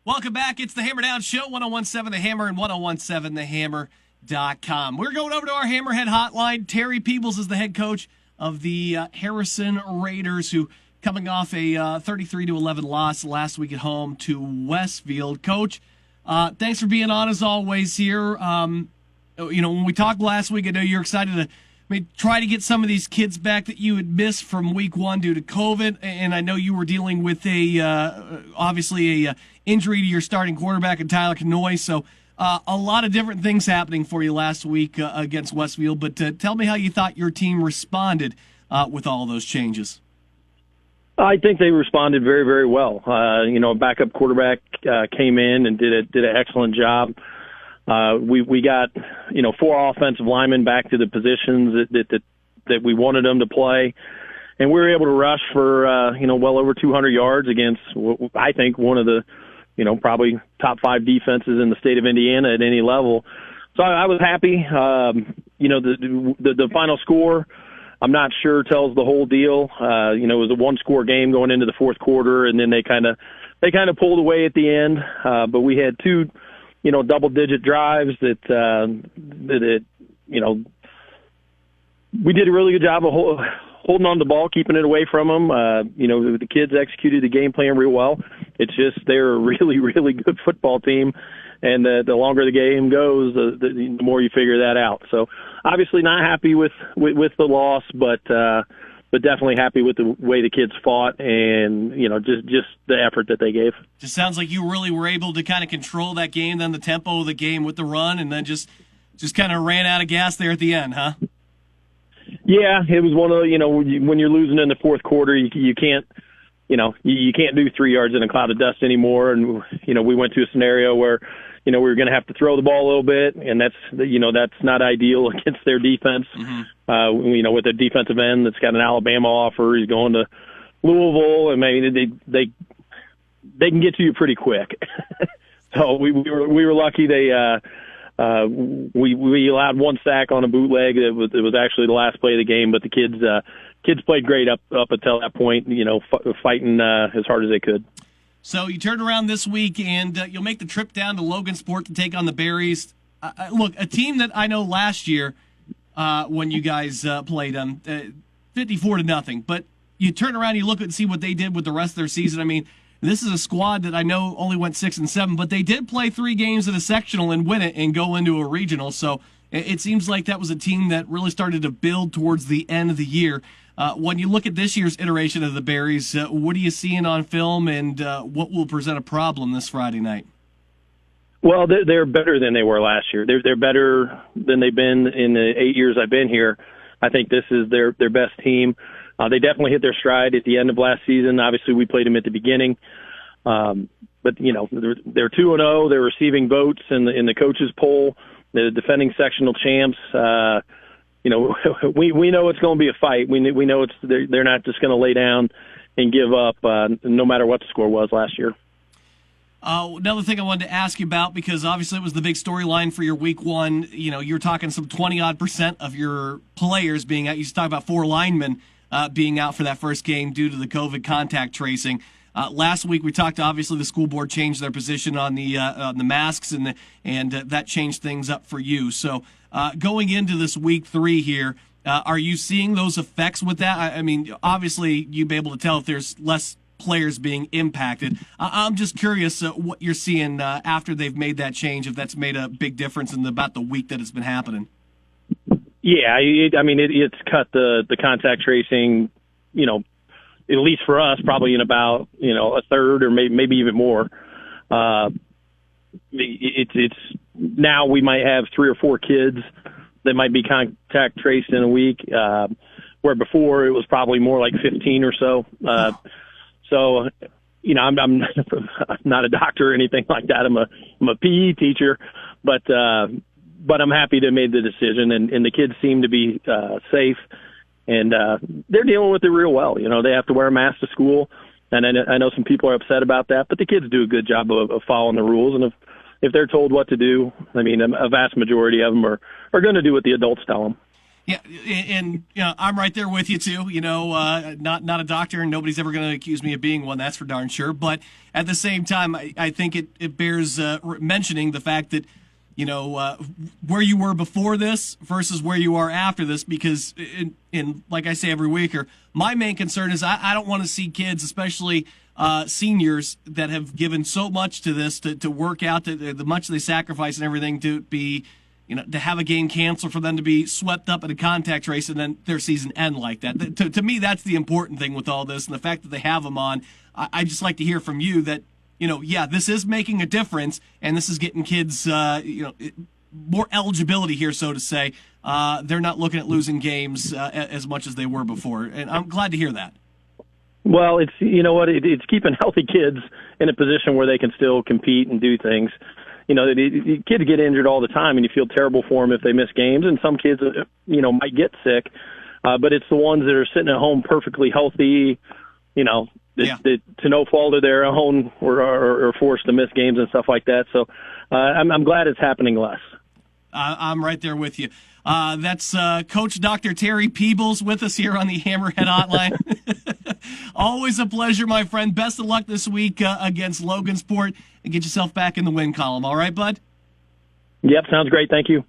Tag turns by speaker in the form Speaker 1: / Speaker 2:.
Speaker 1: Welcome back. It's the Hammer Down Show, 1017 The Hammer and 1017thehammer.com. We're going over to our Hammerhead hotline. Terry Peebles is the head coach of the Harrison Raiders, who coming off a 33-11 loss last week at home to Westfield. Coach, thanks for being on as always here. When we talked last week, I know you're excited to try to get some of these kids back that you had missed from week one due to COVID, and I know you were dealing with obviously a injury to your starting quarterback in Tyler Kanoy, so a lot of different things happening for you last week against Westfield, but tell me how you thought your team responded with all those changes.
Speaker 2: I think they responded very, very well. A backup quarterback came in and did an excellent job. We got, 4 offensive linemen back to the positions that we wanted them to play. And we were able to rush for, well over 200 yards against, I think, one of the, probably top 5 defenses in the state of Indiana at any level. So I was happy. The final score, I'm not sure tells the whole deal. It was a 1-score game going into the fourth quarter, and then they kind of pulled away at the end. But we had 2, double-digit drives that we did a really good job of holding on to the ball, keeping it away from them. The kids executed the game plan real well. It's just they're a really, really good football team, and the longer the game goes, the more you figure that out. So obviously not happy with the loss, but definitely happy with the way the kids fought and, just the effort that they gave.
Speaker 1: Just sounds like you really were able to kind of control that game, then the tempo of the game with the run, and then just kind of ran out of gas there at the end, huh?
Speaker 2: Yeah, it was one of when you're losing in the fourth quarter, you can't, you can't do 3 yards in a cloud of dust anymore. And, we went to a scenario where, we were going to have to throw the ball a little bit, and that's not ideal against their defense. Mm-hmm. With a defensive end that's got an Alabama offer, he's going to Louisville, and maybe they can get to you pretty quick. So we were lucky. We allowed 1 sack on a bootleg. It was actually the last play of the game, but the kids played great up until that point. Fighting as hard as they could.
Speaker 1: So you turn around this week, and you'll make the trip down to Logansport to take on the Berries. Look, a team that I know last year when you guys played them, 54-0. But you turn around, you look and see what they did with the rest of their season. This is a squad that I know only went 6-7, but they did play 3 games in a sectional and win it and go into a regional. So it seems like that was a team that really started to build towards the end of the year. When you look at this year's iteration of the Berries, what are you seeing on film, and what will present a problem this Friday night?
Speaker 2: Well, they're better than they were last year. They're better than they've been in the 8 years I've been here. I think this is their best team. They definitely hit their stride at the end of last season. Obviously, we played them at the beginning. But, they're 2-0. They're receiving votes in the coaches' poll. They're the defending sectional champs. We know it's going to be a fight. We know they're not just going to lay down and give up no matter what the score was last year.
Speaker 1: Another thing I wanted to ask you about, because obviously it was the big storyline for your week one. You're talking some 20-odd% of your players being out. You talk about 4 linemen being out for that first game due to the COVID contact tracing. Last week we talked. Obviously, the school board changed their position on the masks, and that changed things up for you. So going into this week 3 here, are you seeing those effects with that? Obviously you'd be able to tell if there's less players being impacted. I'm just curious what you're seeing after they've made that change, if that's made a big difference in about the week that it's been happening.
Speaker 2: Yeah, it's cut the contact tracing, at least for us, probably in about, a third or maybe even more. It's now we might have 3 or 4 kids that might be contact traced in a week, where before it was probably more like 15 or so. So, I'm not a doctor or anything like that. I'm a PE teacher, but I'm happy to made the decision, and the kids seem to be safe. And they're dealing with it real well. They have to wear a mask to school, and I know some people are upset about that, but the kids do a good job of following the rules. And if they're told what to do, a vast majority of them are going to do what the adults tell them.
Speaker 1: Yeah, and I'm right there with you too. Not a doctor, and nobody's ever going to accuse me of being one. That's for darn sure. But at the same time, I think it bears mentioning the fact that where you were before this versus where you are after this. Because in like I say every week, my main concern is I don't want to see kids, especially seniors that have given so much to this to work out the much they sacrifice and everything to be. To have a game canceled, for them to be swept up in a contact race and then their season end like that. To me, that's the important thing with all this, and the fact that they have them on. I just like to hear from you that, this is making a difference, and this is getting kids, more eligibility here, so to say. They're not looking at losing games as much as they were before, and I'm glad to hear that.
Speaker 2: Well, it's it's keeping healthy kids in a position where they can still compete and do things. Kids get injured all the time, and you feel terrible for them if they miss games. And some kids, might get sick, but it's the ones that are sitting at home perfectly healthy, that to no fault of their own or forced to miss games and stuff like that. So I'm glad it's happening less.
Speaker 1: I'm right there with you. That's Coach Dr. Terry Peebles with us here on the Hammerhead Hotline. Always a pleasure, my friend. Best of luck this week against Logansport, and get yourself back in the win column. All right, bud?
Speaker 2: Yep, sounds great. Thank you.